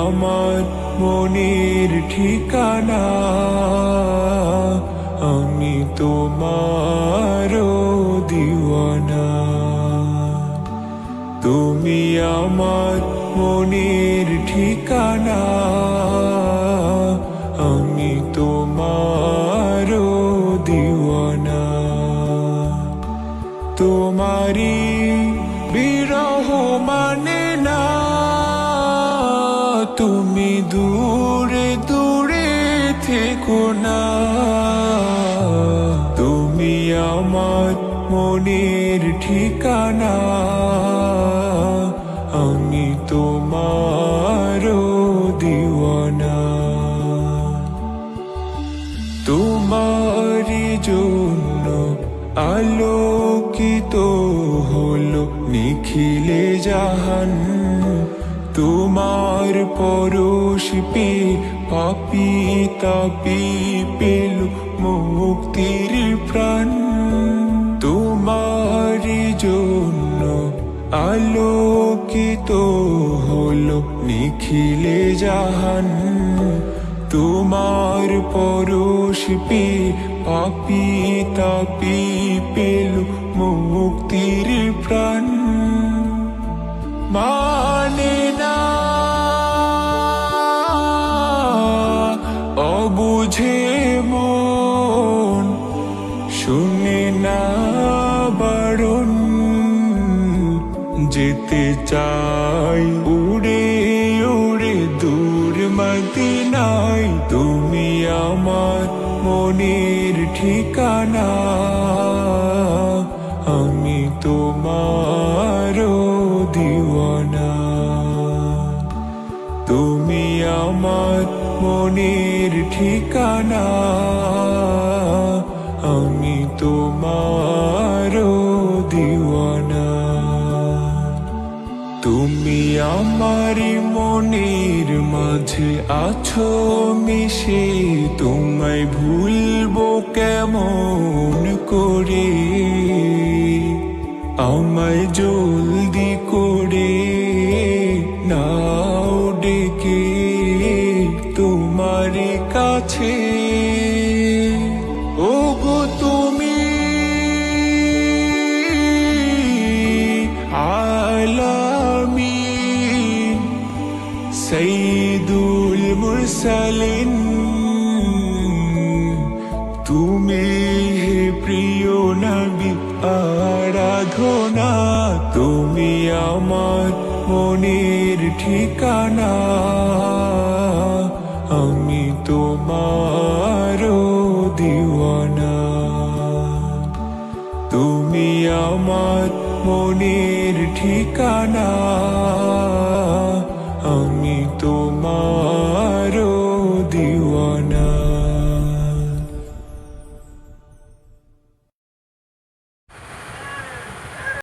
আমার মনের ঠিকানা, আমি তোমার দিওয়ানা। তুমি আমার মনের ঠিকানা, আমি তোমার দিওয়ানা। তোমারি বিরহ মানে না, তুমি দূরে দূরে থেকো না। তুমি আমার মনের ঠিকানা, আমি তোমার দিওয়ানা। তোমারি জন্য আলোকিত হলো নিখিলে জাহান, তোমার পরশ পেয়ে পাপী তাপী পেল মুক্তির প্রাণ। তোমারি জন্য আলোকিত হলো নিখিলে জাহান, তোমার পরশ পেয়ে পাপী তাপী পেল মুক্তির প্রাণ। মানে না অবুঝে মন, শুনে না বারণ, যেতে চাই উড়ে উড়ে দূর মদিনায়। তুমি আমার মনের ঠিকানা, আমি তোমার দিওয়ানা। তুমি আমার মনের ঠিকানা, আমি তোমার দিওয়ানা। তুমি আমার মনের মাঝে আছো মিশে, তোমায় ভুলবো কেমন করে। আমায় জলদি করে নাও ডেকে তোমার কাছে। ওগো তুমি আলামিন, সাইয়্যিদুল মুরসালিন, তুমি হে প্রিয় নবী আরাধনা। তুমি আমার মনের ঠিকানা, আমি তোমার দিওয়ানা। তুমি আমার মনের ঠিকানা।